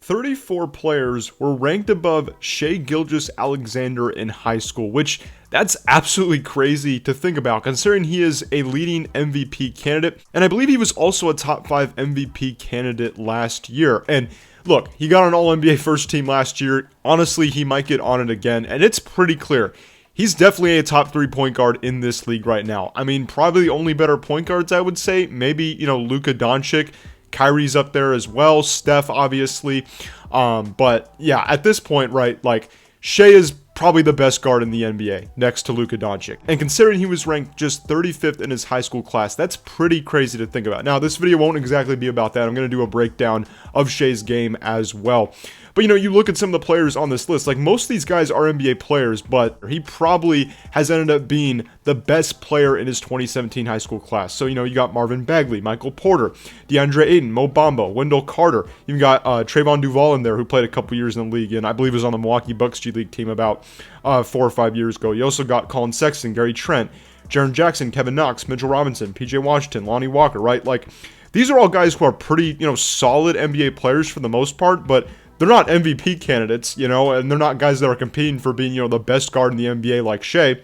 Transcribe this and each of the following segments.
34 players were ranked above Shai Gilgeous-Alexander in high school, which that's absolutely crazy to think about considering he is a leading MVP candidate, and I believe he was also a top 5 MVP candidate last year. And look, he got an All-NBA first team last year. Honestly, he might get on it again, and it's pretty clear. He's definitely a top 3 point guard in this league right now. I mean, probably the only better point guards, I would say. Maybe, Luka Doncic. Kyrie's up there as well. Steph, obviously. But yeah, at this point, right, like, Shai is probably the best guard in the NBA next to Luka Doncic. And considering he was ranked just 35th in his high school class, that's pretty crazy to think about. Now, this video won't exactly be about that. I'm going to do a breakdown of Shai's game as well. But, you look at some of the players on this list, like most of these guys are NBA players, but he probably has ended up being the best player in his 2017 high school class. So, you got Marvin Bagley, Michael Porter, DeAndre Ayton, Mo Bamba, Wendell Carter. You've got Trayvon Duval in there, who played a couple years in the league, and I believe was on the Milwaukee Bucks G League team about 4 or 5 years ago. You also got Colin Sexton, Gary Trent, Jaren Jackson, Kevin Knox, Mitchell Robinson, PJ Washington, Lonnie Walker, right? Like, these are all guys who are pretty, solid NBA players for the most part, but they're not MVP candidates, and they're not guys that are competing for being, the best guard in the NBA like Shai.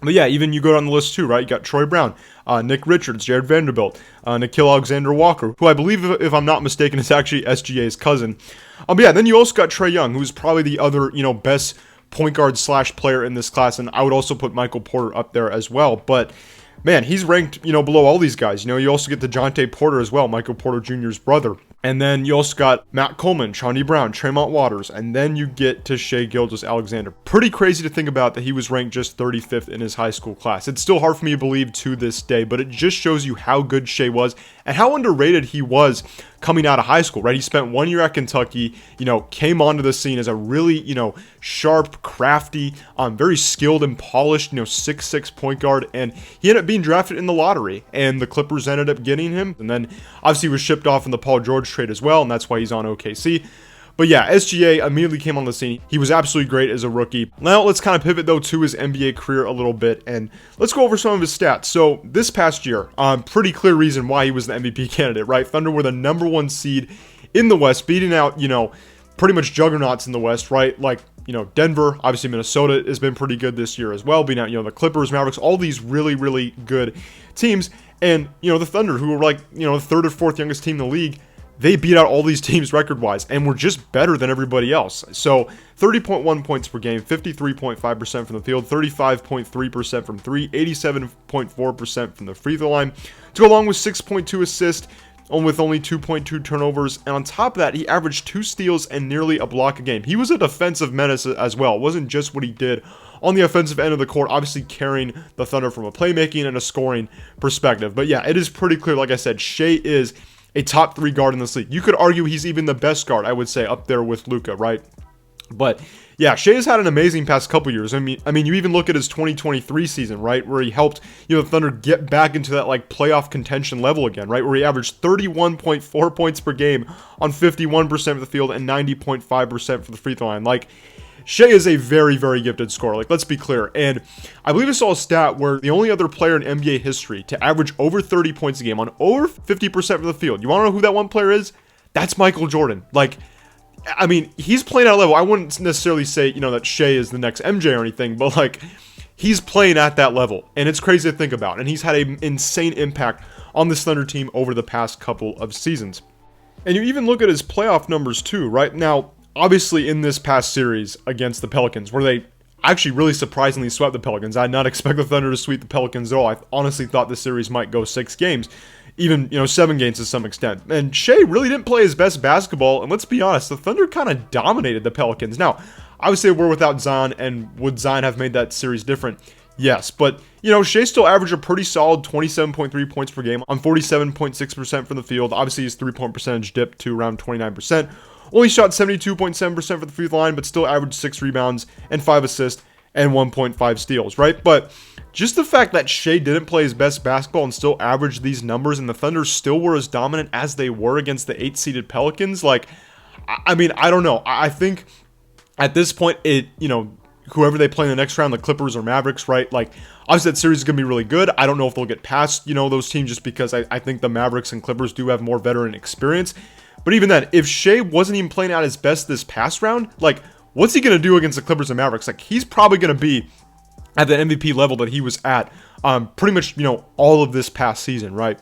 But yeah, even you go down the list too, right? You got Troy Brown, Nick Richards, Jared Vanderbilt, Nickeil Alexander-Walker, who I believe, if I'm not mistaken, is actually SGA's cousin. But yeah, then you also got Trae Young, who's probably the other, best point guard / player in this class, and I would also put Michael Porter up there as well. But man, he's ranked, below all these guys. You also get DeJounte Porter as well, Michael Porter Jr.'s brother. And then you also got Matt Coleman, Chauncey Brown, Tremont Waters, and then you get to Shai Gilgeous-Alexander. Pretty crazy to think about that he was ranked just 35th in his high school class. It's still hard for me to believe to this day, but it just shows you how good Shai was and how underrated he was coming out of high school, right? He spent 1 year at Kentucky, came onto the scene as a really, sharp, crafty, very skilled and polished, 6'6" point guard, and he ended up being drafted in the lottery, and the Clippers ended up getting him, and then obviously he was shipped off in the Paul George trade as well, and that's why he's on OKC. But yeah, SGA immediately came on the scene. He was absolutely great as a rookie. Now let's kind of pivot though to his NBA career a little bit, and let's go over some of his stats. So this past year, pretty clear reason why he was the MVP candidate, right? Thunder were the #1 seed in the West, beating out, pretty much juggernauts in the West, right? Like, Denver, obviously Minnesota has been pretty good this year as well, beating out, the Clippers, Mavericks, all these really, really good teams. And, the Thunder, who were like, the 3rd or 4th youngest team in the league, they beat out all these teams record-wise and were just better than everybody else. So 30.1 points per game, 53.5% from the field, 35.3% from 3, 87.4% from the free throw line, to go along with 6.2 assists, with only 2.2 turnovers, and on top of that, he averaged 2 steals and nearly a block a game. He was a defensive menace as well. It wasn't just what he did on the offensive end of the court, obviously carrying the Thunder from a playmaking and a scoring perspective. But yeah, it is pretty clear, like I said, Shai is a top 3 guard in this league. You could argue he's even the best guard, I would say, up there with Luka, right? But yeah, Shai has had an amazing past couple years. I mean, you even look at his 2023 season, right, where he helped, the Thunder get back into that like playoff contention level again, right, where he averaged 31.4 points per game on 51% of the field and 90.5% for the free throw line. Like, Shai is a very, very gifted scorer. Like, let's be clear. And I believe I saw a stat where the only other player in NBA history to average over 30 points a game on over 50% of the field. You want to know who that one player is? That's Michael Jordan. Like, I mean, he's playing at a level. I wouldn't necessarily say, that Shai is the next MJ or anything, but like, he's playing at that level, and it's crazy to think about. And he's had an insane impact on this Thunder team over the past couple of seasons. And you even look at his playoff numbers too, right? Now, obviously in this past series against the Pelicans, where they actually really surprisingly swept the Pelicans. I did not expect the Thunder to sweep the Pelicans at all. I honestly thought this series might go 6 games. Even, 7 games to some extent. And Shai really didn't play his best basketball, and let's be honest, the Thunder kind of dominated the Pelicans. Now, obviously we're without Zion, and would Zion have made that series different? Yes, but, Shai still averaged a pretty solid 27.3 points per game on 47.6% from the field. Obviously his 3-point percentage dipped to around 29%. Only shot 72.7% for the free throw line, but still averaged 6 rebounds and 5 assists and 1.5 steals, right? But just the fact that Shai didn't play his best basketball and still averaged these numbers, and the Thunder still were as dominant as they were against the 8-seeded Pelicans, like, I mean, I don't know. I think at this point, whoever they play in the next round, the Clippers or Mavericks, right? Like, obviously that series is going to be really good. I don't know if they'll get past, those teams just because I think the Mavericks and Clippers do have more veteran experience. But even then, if Shai wasn't even playing at his best this past round, like, what's he going to do against the Clippers and Mavericks? Like, he's probably going to be at the MVP level that he was at pretty much, all of this past season, right?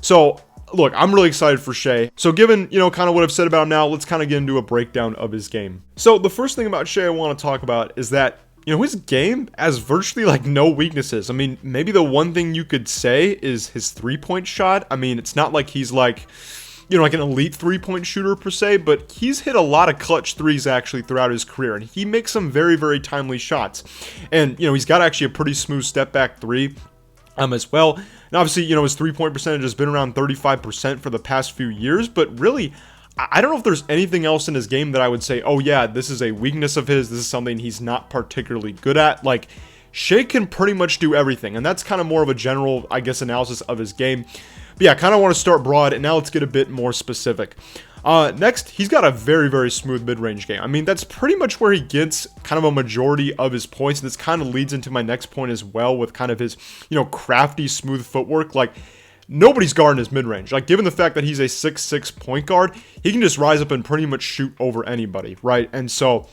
So, look, I'm really excited for Shai. So given, kind of what I've said about him now, let's kind of get into a breakdown of his game. So the first thing about Shai I want to talk about is that, his game has virtually like no weaknesses. I mean, maybe the one thing you could say is his three-point shot. I mean, it's not like he's like, like an elite three-point shooter per se, but he's hit a lot of clutch threes actually throughout his career, and he makes some very, very timely shots. And, he's got actually a pretty smooth step-back three as well. And obviously, his three-point percentage has been around 35% for the past few years, but really, I don't know if there's anything else in his game that I would say, oh yeah, this is a weakness of his, this is something he's not particularly good at. Like, Shai can pretty much do everything, and that's kind of more of a general, I guess, analysis of his game. But yeah, I kind of want to start broad, and now let's get a bit more specific. Next, he's got a very, very smooth mid-range game. I mean, that's pretty much where he gets kind of a majority of his points, and this kind of leads into my next point as well with kind of his, crafty, smooth footwork. Like, nobody's guarding his mid-range. Like, given the fact that he's a 6'6" point guard, he can just rise up and pretty much shoot over anybody, right? And so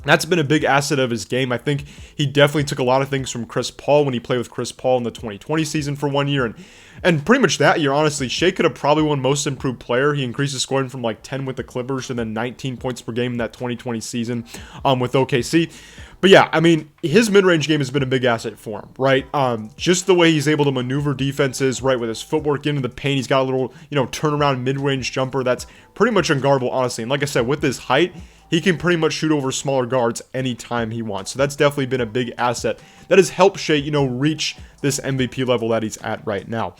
that's been a big asset of his game. I think he definitely took a lot of things from Chris Paul when he played with Chris Paul in the 2020 season for 1 year, and pretty much that year, honestly, Shai could have probably won Most Improved Player. He increased his scoring from like 10 with the Clippers to then 19 points per game in that 2020 season with OKC. But yeah, I mean, his mid-range game has been a big asset for him, right? Just the way he's able to maneuver defenses, right, with his footwork into the paint. He's got a little, turnaround mid-range jumper that's pretty much unguardable, honestly. And like I said, with his height, he can pretty much shoot over smaller guards anytime he wants. So that's definitely been a big asset that has helped Shai, reach this MVP level that he's at right now.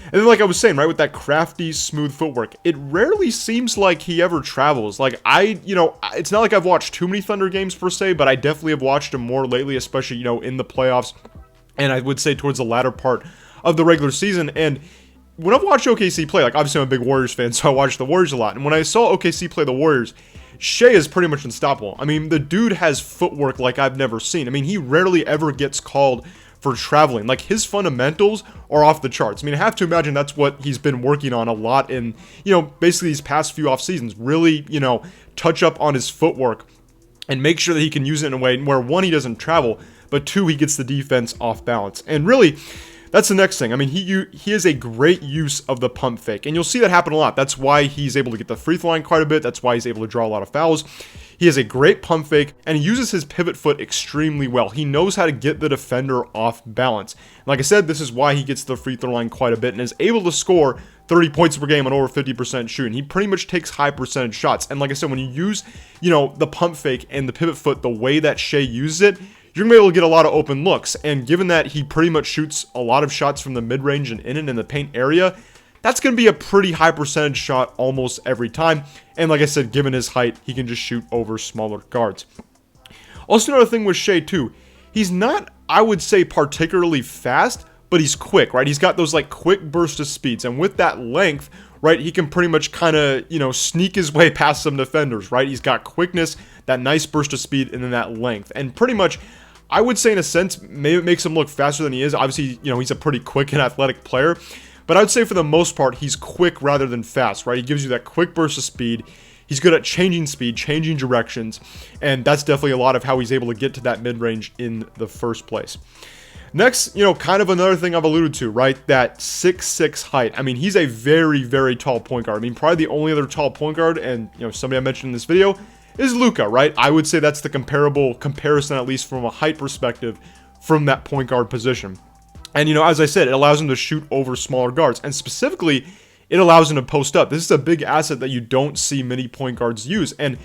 And then, like I was saying, right, with that crafty, smooth footwork, it rarely seems like he ever travels. Like, it's not like I've watched too many Thunder games per se, but I definitely have watched him more lately, especially, in the playoffs. And I would say towards the latter part of the regular season. And when I've watched OKC play, like, obviously I'm a big Warriors fan, so I watch the Warriors a lot. And when I saw OKC play the Warriors, Shai is pretty much unstoppable. I mean, the dude has footwork like I've never seen. I mean, he rarely ever gets called for traveling. Like, his fundamentals are off the charts. I mean, I have to imagine that's what he's been working on a lot in, basically these past few off seasons. Really, touch up on his footwork and make sure that he can use it in a way where, one, he doesn't travel, but two, he gets the defense off balance. And really, that's the next thing. I mean, he has a great use of the pump fake, and you'll see that happen a lot. That's why he's able to get the free throw line quite a bit. That's why he's able to draw a lot of fouls. He has a great pump fake, and he uses his pivot foot extremely well. He knows how to get the defender off balance. Like I said, this is why he gets the free throw line quite a bit and is able to score 30 points per game on over 50% shooting. He pretty much takes high percentage shots. And like I said, when you use, the pump fake and the pivot foot the way that Shai uses it, you're going to be able to get a lot of open looks. And given that he pretty much shoots a lot of shots from the mid-range and in the paint area, that's going to be a pretty high percentage shot almost every time. And like I said, given his height, he can just shoot over smaller guards. Also, another thing with Shai too, he's not, I would say, particularly fast, but he's quick, right? He's got those like quick bursts of speeds. And with that length, right, he can pretty much kind of, sneak his way past some defenders, right? He's got quickness, that nice burst of speed, and then that length. And pretty much, I would say in a sense, maybe it makes him look faster than he is. Obviously, he's a pretty quick and athletic player. But I would say for the most part, he's quick rather than fast, right? He gives you that quick burst of speed. He's good at changing speed, changing directions. And that's definitely a lot of how he's able to get to that mid-range in the first place. Next, kind of another thing I've alluded to, right? That 6'6" height. I mean, he's a very, very tall point guard. I mean, probably the only other tall point guard, and, somebody I mentioned in this video, is Luka, right? I would say that's the comparison, at least from a height perspective, from that point guard position. And, as I said, it allows him to shoot over smaller guards. And specifically, it allows him to post up. This is a big asset that you don't see many point guards use. And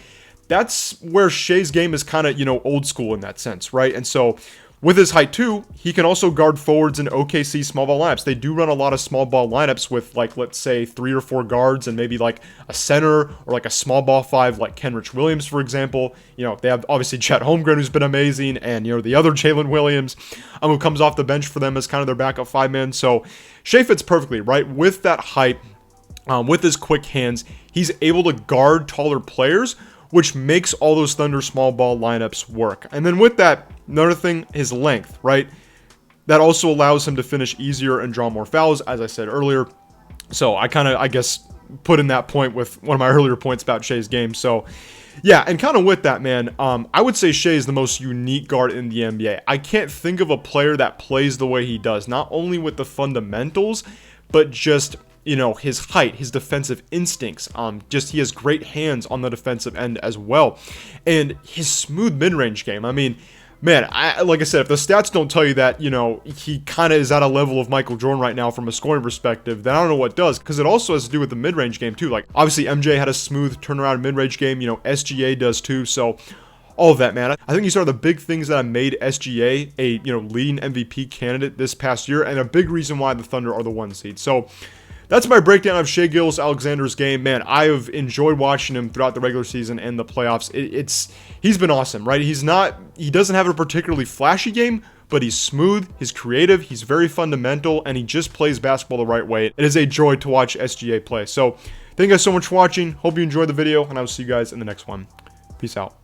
that's where Shai's game is kind of, old school in that sense, right? And so with his height too, he can also guard forwards in OKC small ball lineups. They do run a lot of small ball lineups with, like, let's say 3 or 4 guards and maybe like a center or like a small ball 5 like Kenrich Williams, for example. They have obviously Chet Holmgren, who's been amazing, and the other Jalen Williams, who comes off the bench for them as kind of their backup 5-man. So Shai fits perfectly, right? With that height, with his quick hands, he's able to guard taller players, which makes all those Thunder small ball lineups work. And then with that, another thing, his length, right? That also allows him to finish easier and draw more fouls, as I said earlier. So I guess, put in that point with one of my earlier points about Shai's game. So yeah, and kind of with that, man, I would say Shai is the most unique guard in the NBA. I can't think of a player that plays the way he does, not only with the fundamentals, but just, you know, his height, his defensive instincts. Just he has great hands on the defensive end as well, and his smooth mid-range game. I mean, man, like I said, if the stats don't tell you that, you know, he kind of is at a level of Michael Jordan right now from a scoring perspective, then I don't know what does, because it also has to do with the mid-range game too. Like, obviously MJ had a smooth turnaround mid-range game, you know, SGA does too, so all of that, man. I think these are the big things that have made SGA a, you know, leading MVP candidate this past year, and a big reason why the Thunder are the 1 seed. So that's my breakdown of Shai Gilgeous-Alexander's game. Man, I have enjoyed watching him throughout the regular season and the playoffs. He's been awesome, right? He doesn't have a particularly flashy game, but he's smooth, he's creative, he's very fundamental, and he just plays basketball the right way. It is a joy to watch SGA play. So thank you guys so much for watching. Hope you enjoyed the video, and I will see you guys in the next one. Peace out.